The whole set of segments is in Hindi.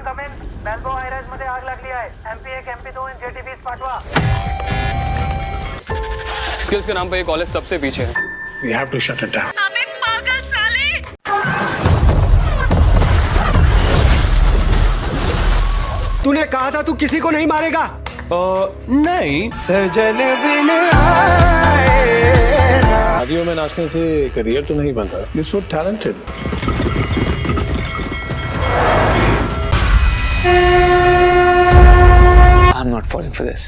इनकमिंग बेल्बो हायराइज मध्ये आग लागली आहे. MP1 MP2 JT20 पाठवा. स्किल्स के नाम पर ये कॉलेज सबसे पीछे है. We have to shut it down. अबे पागल साले! तूने कहा था तू किसी को नहीं मारेगा. नहीं. सजन बिन आए ना. शादियों में नाचने से करियर तो नहीं बनता. You're so talented. I'm not falling for this.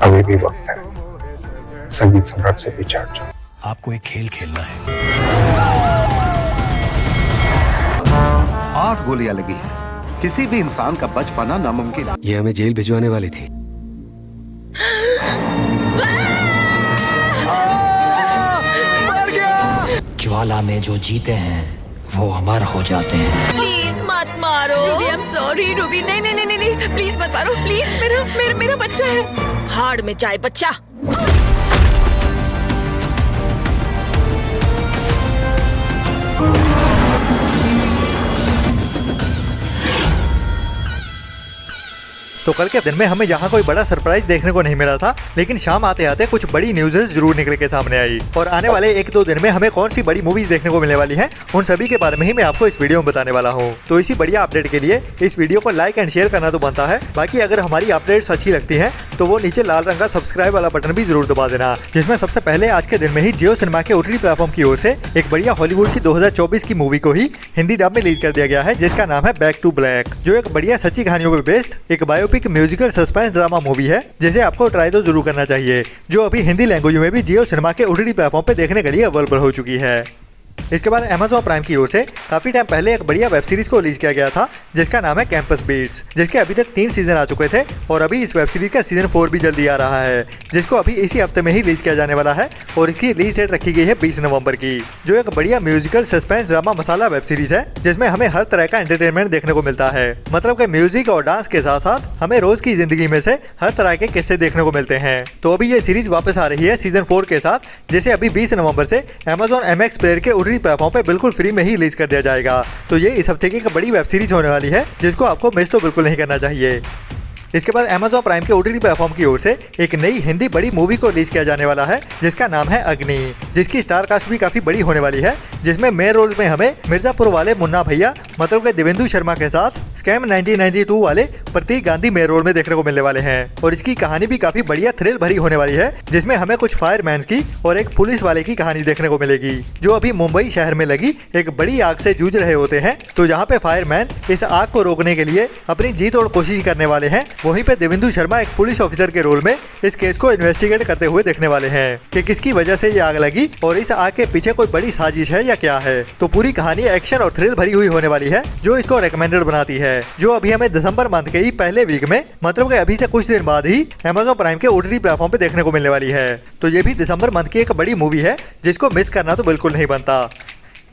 अभी भी वक्त है. संगीत सम्राट से भी चार्ज. आपको एक खेल खेलना है. 8 गोलियां लगी हैं. किसी भी इंसान का बच पाना नामुमकिन है. ये हमें जेल भिजवाने वाली थी. ज्वाला में जो जीते हैं वो अमर हो जाते हैं. प्लीज मत मारो. Ruby, I'm sorry, Ruby. नहीं नहीं नहीं नहीं, प्लीज मत मारो. प्लीज, मेरा बच्चा है. भाड़ में जाए बच्चा. तो कल के दिन में हमें यहाँ कोई बड़ा सरप्राइज देखने को नहीं मिला था, लेकिन शाम आते आते कुछ बड़ी न्यूज़ जरूर निकल के सामने आई. और आने वाले 1-2 दिन में हमें कौन सी बड़ी मूवीज देखने को मिलने वाली हैं, उन सभी के बारे में ही मैं आपको इस वीडियो में बताने वाला हूँ. तो इसी बढ़िया अपडेट के लिए इस वीडियो को लाइक एंड शेयर करना तो बनता है. बाकी अगर हमारी अपडेट्स अच्छी लगती है तो वो नीचे लाल रंग का सब्सक्राइब वाला बटन भी जरूर दबा देना. जिसमें सबसे पहले आज के दिन में ही जियो सिनेमा के OTT प्लेटफॉर्म की ओर से एक बढ़िया हॉलीवुड की 2024 की मूवी को ही हिंदी डब में रिलीज कर दिया गया है, जिसका नाम है बैक टू ब्लैक, जो एक बढ़िया सच्ची कहानियों पर बेस्ड एक biopic musical suspense drama movie है, जिसे आपको ट्राई तो जरूर करना चाहिए, जो अभी हिंदी लैंग्वेज में भी जियो सिनेमा के OTT प्लेटफॉर्म पे देखने के लिए अवेलेबल हो चुकी है. इसके बाद Amazon प्राइम की ओर से काफी टाइम पहले एक बढ़िया वेब सीरीज को रिलीज किया गया था, जिसका नाम है कैंपस बीट्स, जिसके अभी तक 3 सीजन आ चुके थे और अभी इस वेब सीरीज का सीजन 4 भी जल्दी आ रहा है, जिसको अभी इसी हफ्ते में ही रिलीज किया जाने वाला है. और इसकी रिलीज डेट रखी गई है 20 नवंबर की, जो एक बढ़िया म्यूजिकल सस्पेंस ड्रामा मसाला वेब सीरीज है, जिसमें हमें हर तरह का एंटरटेनमेंट देखने को मिलता है. मतलब कि म्यूजिक और डांस के साथ साथ हमें रोज की जिंदगी में से हर तरह के किस्से देखने को मिलते हैं. तो अभी ये सीरीज वापस आ रही है सीजन 4 के साथ, जिसे अभी 20 नवंबर से Amazon MX प्लेयर के OTT प्लेटफॉर्म पे बिल्कुल फ्री में ही रिलीज कर दिया जाएगा. तो ये इस हफ्ते की एक बड़ी वेब सीरीज होने वाली है, जिसको आपको मिस तो बिल्कुल नहीं करना चाहिए. इसके बाद Amazon प्राइम के OTT प्लेटफॉर्म की ओर से एक नई हिंदी बड़ी मूवी को रिलीज किया जाने वाला है, जिसका नाम है अग्नि, जिसकी स्टार कास्ट भी काफी बड़ी होने वाली है, जिसमें मेन रोल में हमें मिर्जापुर वाले मुन्ना भैया मतलब के देवेंदु शर्मा के साथ स्कैम 1992 वाले प्रतीक गांधी मेन रोल में देखने को मिलने वाले हैं. और इसकी कहानी भी काफी बढ़िया थ्रिल भरी होने वाली है, जिसमें हमें कुछ फायरमैन की और एक पुलिस वाले की कहानी देखने को मिलेगी, जो अभी मुंबई शहर में लगी एक बड़ी आग से जूझ रहे होते हैं. तो जहाँ पे फायरमैन इस आग को रोकने के लिए अपनी जी तोड़ कोशिश करने वाले हैं, वहीं पे देवेंदु शर्मा एक पुलिस ऑफिसर के रोल में इस केस को इन्वेस्टिगेट करते हुए देखने वाले हैं कि किसकी वजह से ये आग लगी और इस आग के पीछे कोई बड़ी साजिश है या क्या है. तो पूरी कहानी एक्शन और थ्रिल भरी हुई होने वाली है, जो इसको रेकमेंडेड बनाती है, जो अभी हमें दिसंबर मंथ के ही पहले वीक में मतलब कि अभी से कुछ दिन बाद ही Amazon प्राइम के OTT प्लेटफॉर्म पे देखने को मिलने वाली है. तो ये भी दिसंबर मंथ की एक बड़ी मूवी है, जिसको मिस करना तो बिल्कुल नहीं बनता.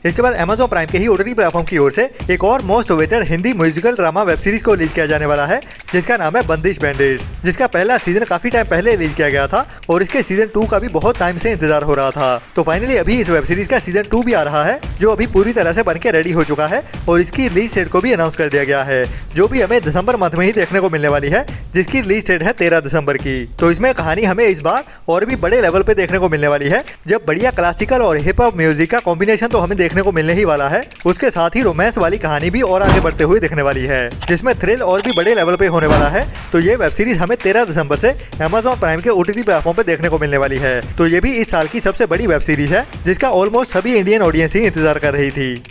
इसके बाद Amazon प्राइम के ही OTT प्लेटफॉर्म की ओर से एक और most awaited Hindi musical drama web series को रिलीज किया जाने वाला है, जिसका नाम है बंदिश बैंडिट्स, जिसका पहला सीजन काफी टाइम पहले रिलीज किया गया था और इसके सीजन 2 का भी बहुत टाइम से इंतजार हो रहा था. तो फाइनली अभी इस वेब सीरीज का सीजन 2 भी आ रहा है, जो अभी पूरी तरह से बनके रेडी हो चुका है और इसकी रिलीज डेट को भी अनाउंस कर दिया गया है, जो भी हमें दिसंबर मंथ में ही देखने को मिलने वाली है, जिसकी रिलीज डेट है 13 दिसंबर की. तो इसमें कहानी हमें इस बार और भी बड़े लेवल पे देखने को मिलने वाली है, जब बढ़िया क्लासिकल और हिप हॉप म्यूजिक का कॉम्बिनेशन तो हमें देखने को मिलने ही वाला है, उसके साथ ही रोमांस वाली कहानी भी और आगे बढ़ते हुए दिखने वाली है, जिसमें थ्रिल और भी बड़े लेवल पे होने वाला है. तो ये वेब सीरीज हमें 13 दिसंबर से Amazon प्राइम के OTT प्लेटफॉर्म पे देखने को मिलने वाली है. तो ये भी इस साल की सबसे बड़ी वेब सीरीज है, जिसका ऑलमोस्ट सभी इंडियन ऑडियंस ही इंतजार कर रही थी.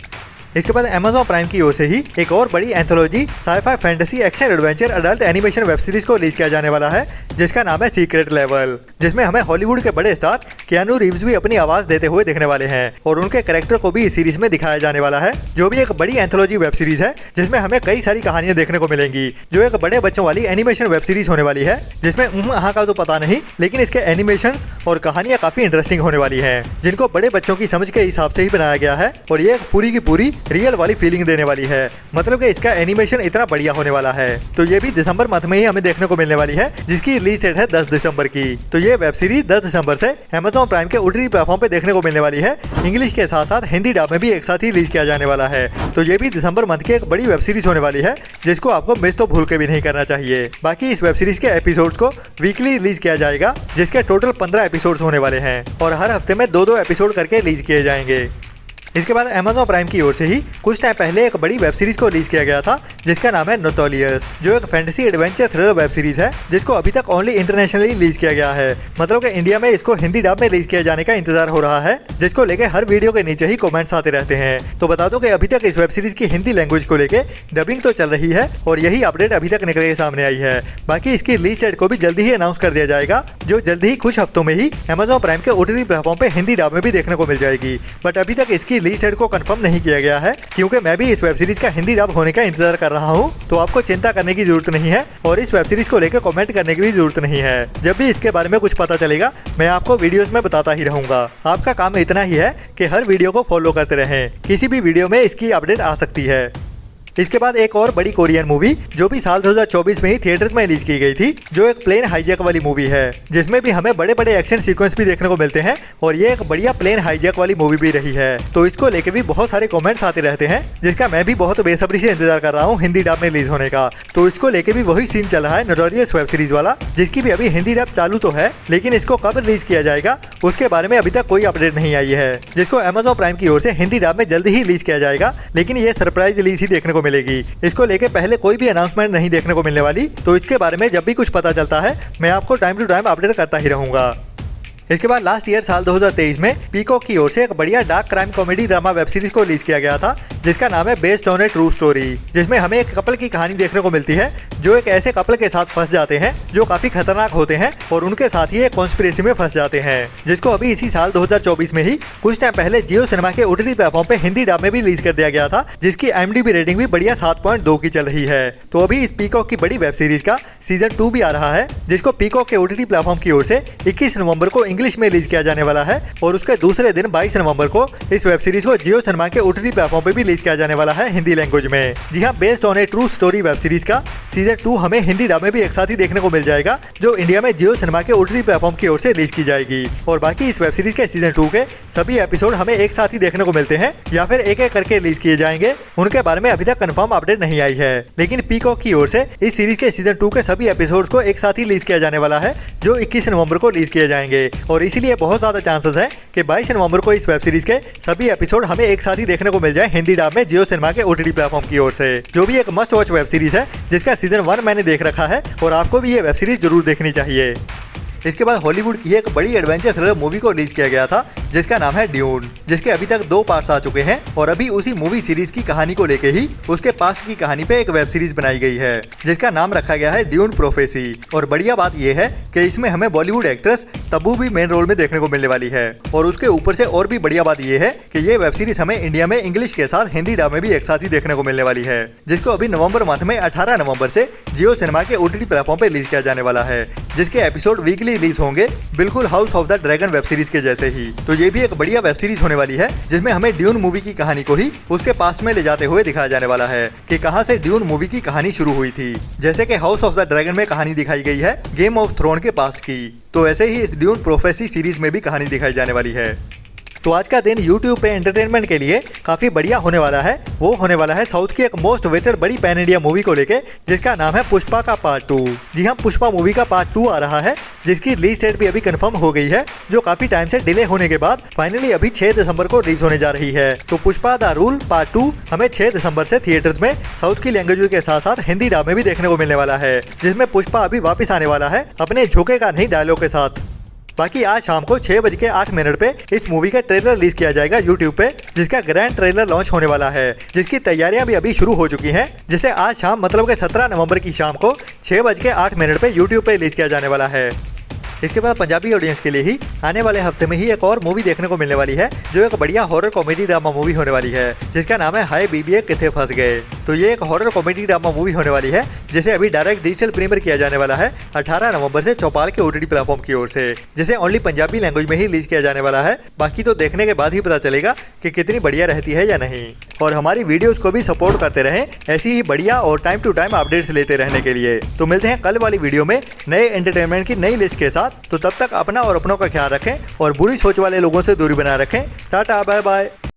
इसके बाद Amazon प्राइम की ओर से ही एक और बड़ी anthology scifi fantasy action adventure adult animation web series को रिलीज किया जाने वाला है, जिसका नाम है सीक्रेट लेवल, जिसमें हमें हॉलीवुड के बड़े स्टार कियानू रीव्स भी अपनी आवाज देते हुए देखने वाले हैं और उनके कैरेक्टर को भी इस सीरीज में दिखाया जाने वाला है, जो भी एक बड़ी एंथोलॉजी वेब सीरीज है, जिसमें हमें कई सारी कहानियां देखने को मिलेंगी, जो एक बड़े बच्चों वाली एनिमेशन वेब सीरीज होने वाली है, जिसमें अहाँ का तो पता नहीं, लेकिन इसके एनिमेशन और कहानियां काफी इंटरेस्टिंग होने वाली है, जिनको बड़े बच्चों की समझ के हिसाब से ही बनाया गया है. और ये पूरी की पूरी रियल वाली फीलिंग देने वाली है। मतलब कि इसका एनिमेशन इतना बढ़िया होने वाला है। तो ये भी दिसंबर मंथ में ही हमें देखने को मिलने वाली है, जिसकी रिलीज डेट है 10 दिसंबर की। तो ये वेब सीरीज 10 दिसंबर से Amazon प्राइम के OTT प्लेटफॉर्म पे देखने को मिलने वाली है। इंग्लिश के साथ साथ हिंदी डब में भी एक साथ ही रिलीज किया जाने वाला है। तो ये भी दिसंबर मंथ की एक बड़ी वेब सीरीज होने वाली है, जिसको आपको मिस तो भूल के भी नहीं करना चाहिए। बाकी इस वेब सीरीज के एपिसोड्स को वीकली रिलीज किया जाएगा, जिसके टोटल 15 एपिसोड्स होने वाले हैं और हर हफ्ते में 2-2 एपिसोड करके रिलीज किए जाएंगे। इसके बाद Amazon प्राइम की ओर से ही कुछ टाइम पहले एक बड़ी वेब सीरीज को रिलीज किया गया था, जिसका नाम है नोटोरियस, जो एक fantasy adventure thriller web series है, जिसको अभी तक ओनली इंटरनेशनली रिलीज किया गया है। मतलब कि इंडिया में इसको हिंदी डब में रिलीज किए जाने का इंतजार हो रहा है, जिसको लेके हर वीडियो के नीचे ही कमेंट्स आते रहते हैं। तो बता दूं कि अभी तक इस वेब सीरीज की हिंदी लैंग्वेज को लेके डबिंग तो चल रही है और यही अपडेट अभी तक निकल के सामने आई है। बाकी इसकी रिलीज डेट को भी जल्दी ही अनाउंस कर दिया जाएगा, जो जल्दी ही कुछ हफ्तों में ही Amazon प्राइम के OTT प्लेटफॉर्म पे हिंदी डब में भी देखने को मिल जाएगी। बट अभी तक इसकी रिलीज डेट को कंफर्म नहीं किया गया है, क्योंकि मैं भी इस वेब सीरीज का हिंदी डब होने का इंतजार कर रहा हूं। तो आपको चिंता करने की जरूरत नहीं है और इस वेब सीरीज को लेकर कमेंट करने की भी जरूरत नहीं है। जब भी इसके बारे में कुछ पता चलेगा, मैं आपको वीडियोस में बताता ही रहूंगा। आपका काम इतना ही है कि हर वीडियो को फॉलो करते रहें, किसी भी वीडियो में इसकी अपडेट आ सकती है। इसके बाद एक और बड़ी कोरियन मूवी जो भी साल 2024 में ही थिएटर्स में रिलीज की गई थी, जो एक प्लेन हाईजैक वाली मूवी है, जिसमें भी हमें बड़े बड़े एक्शन सीक्वेंस भी देखने को मिलते हैं और ये एक बढ़िया प्लेन हाईजैक वाली मूवी भी रही है। तो इसको लेके भी बहुत सारे कमेंट्स आते रहते हैं, जिसका मैं भी बहुत बेसब्री से इंतजार कर रहा हूँ हिंदी डब में रिलीज होने का। तो इसको लेके भी वही सीन चल रहा है नोटोरियस वेब सीरीज वाला, जिसकी भी अभी हिंदी डब चालू तो है, लेकिन इसको कब रिलीज किया जाएगा उसके बारे में अभी तक कोई अपडेट नहीं आई है, जिसको Amazon प्राइम की ओर से हिंदी डब में जल्दी ही रिलीज किया जाएगा। लेकिन ये सरप्राइज रिलीज ही देखने को मिलेगी, इसको लेके पहले कोई भी अनाउंसमेंट नहीं देखने को मिलने वाली। तो इसके बारे में जब भी कुछ पता चलता है, मैं आपको टाइम टू टाइम अपडेट करता ही रहूंगा। इसके बाद लास्ट ईयर साल 2023 में पीकॉक की ओर से एक बढ़िया dark crime comedy drama web series को रिलीज किया गया था, जिसका नाम है based on A true story, जिसमें हमें एक कपल की कहानी देखने को मिलती है, जो एक ऐसे कपल के साथ फंस जाते हैं जो काफी खतरनाक होते हैं और उनके साथ ही एक कॉन्स्पिरेसी में फंस जाते हैं, जिसको अभी इसी साल 2024 में ही कुछ टाइम पहले जियो सिनेमा के OTT प्लेटफॉर्म पे हिंदी डब में भी रिलीज कर दिया गया था, जिसकी IMDb रेटिंग भी बढ़िया 7.2 की चल रही है। तो अभी इस पीकॉक की बड़ी वेब सीरीज का सीजन 2 भी आ रहा है, जिसको पीकॉक के OTT प्लेटफॉर्म की ओर से 21 नवंबर को इंग्लिश में रिलीज किया जाने वाला है और उसके दूसरे दिन 22 नवंबर को इस वेब सीरीज को जियो सिनेमा के OTT प्लेटफॉर्म पे भी रिलीज किया जाने वाला है हिंदी लैंग्वेज में। जी हाँ, based on A true story web series का सीजन 2 हमें हिंदी डब में भी एक साथ ही देखने को मिल जाएगा, जो इंडिया में जियो सिनेमा के OTT प्लेटफॉर्म की ओर से रिलीज की जाएगी। और बाकी इस वेब सीरीज के सीजन 2 के सभी एपिसोड हमें एक साथ ही देखने को मिलते हैं या फिर एक एक करके रिलीज किए जाएंगे, उनके बारे में अभी तक कंफर्म अपडेट नहीं आई है। लेकिन पीकॉक की ओर से इस सीरीज के सीजन 2 के सभी एपिसोड्स को एक साथ ही रिलीज किया जाने वाला है, जो 21 नवंबर को रिलीज किए जाएंगे और इसीलिए बहुत ज्यादा चांसेस है कि 22 नवंबर को इस वेब सीरीज के सभी एपिसोड हमें एक साथ ही देखने को मिल जाए हिंदी डब में जियो सिनेमा के OTT प्लेटफॉर्म की ओर से, जो भी एक मस्ट वॉच वेब सीरीज है, जिसका सीजन 1 मैंने देख रखा है और आपको भी ये वेब सीरीज जरूर देखनी चाहिए। इसके बाद हॉलीवुड की एक बड़ी एडवेंचर थ्रिलर मूवी को रिलीज किया गया था, जिसका नाम है ड्यून, जिसके अभी तक 2 पार्ट्स आ चुके हैं और अभी उसी मूवी सीरीज की कहानी को लेके ही उसके पास्ट की कहानी पे एक वेब सीरीज बनाई गई है, जिसका नाम रखा गया है ड्यून प्रोफेसी। और बढ़िया बात यह है कि इसमें हमें बॉलीवुड एक्ट्रेस तब्बू भी मेन रोल में देखने को मिलने वाली है। और उसके ऊपर से और भी बढ़िया बात यह है कि ये वेब सीरीज हमें इंडिया में इंग्लिश के साथ हिंदी डब में भी एक साथ ही देखने को मिलने वाली है, जिसको अभी नवंबर मंथ में 18 नवंबर से जियो सिनेमा के OTT प्लेटफॉर्म पे रिलीज किया जाने वाला है, जिसके एपिसोड वीकली रिलीज होंगे, बिल्कुल house of the dragon web series के जैसे ही। तो ये भी एक बढ़िया वेब सीरीज होने वाली है, जिसमें हमें ड्यून मूवी की कहानी को ही उसके पास्ट में ले जाते हुए दिखाया जाने वाला है कि कहां से ड्यून मूवी की कहानी शुरू हुई थी। जैसे कि हाउस ऑफ द ड्रैगन में कहानी दिखाई गई है गेम ऑफ थ्रोन के पास्ट की, तो ऐसे ही इस ड्यून प्रोफेसी सीरीज में भी कहानी दिखाई जाने वाली है। तो आज का दिन YouTube पे एंटरटेनमेंट के लिए काफी बढ़िया होने वाला है। वो होने वाला है साउथ की एक मोस्ट वेटेड बड़ी पैन इंडिया मूवी को लेके, जिसका नाम है पुष्पा का पार्ट 2। जी हाँ, पुष्पा मूवी का पार्ट 2 आ रहा है, जिसकी रिलीज डेट भी अभी कंफर्म हो गई है, जो काफी टाइम से डिले होने के बाद फाइनली अभी 6 दिसंबर को रिलीज होने जा रही है। तो पुष्पा द रूल पार्ट 2 हमें 6 दिसंबर से थिएटर्स में साउथ की लैंग्वेज के साथ साथ हिंदी डब में भी देखने को मिलने वाला है, जिसमें पुष्पा अभी वापस आने वाला है अपने झोंके का नहीं डायलॉग के साथ। बाकी आज शाम को 6:08 पे इस मूवी का ट्रेलर रिलीज किया जाएगा YouTube पे, जिसका ग्रैंड ट्रेलर लॉन्च होने वाला है, जिसकी तैयारियां भी अभी शुरू हो चुकी हैं, जिसे आज शाम मतलब कि 17 नवंबर की शाम को 6:08 पे YouTube पे रिलीज किया जाने वाला है। इसके बाद पंजाबी ऑडियंस के लिए ही आने वाले हफ्ते में ही एक और मूवी देखने को मिलने वाली है, जो एक बढ़िया हॉरर कॉमेडी ड्रामा मूवी होने वाली है, जिसका नाम है हाय बीबीए किथे फंस गए। तो ये एक हॉरर कॉमेडी ड्रामा मूवी होने वाली है, जिसे अभी डायरेक्ट डिजिटल प्रीमियर किया जाने वाला है 18 नवंबर से चौपाल के OTT प्लेटफॉर्म की ओर से, जिसे ओनली पंजाबी लैंग्वेज में ही रिलीज किया जाने वाला है। बाकी तो देखने के बाद ही पता चलेगा कि कितनी बढ़िया रहती है या नहीं। और हमारी वीडियोस को भी सपोर्ट करते रहें ऐसी ही बढ़िया और टाइम टू टाइम अपडेट्स लेते रहने के लिए। तो मिलते हैं कल वाली वीडियो में नए एंटरटेनमेंट की नई लिस्ट के साथ। तो तब तक अपना और अपनों का ख्याल रखें और बुरी सोच वाले लोगों से दूरी बनाए रखें। Tata, bye bye.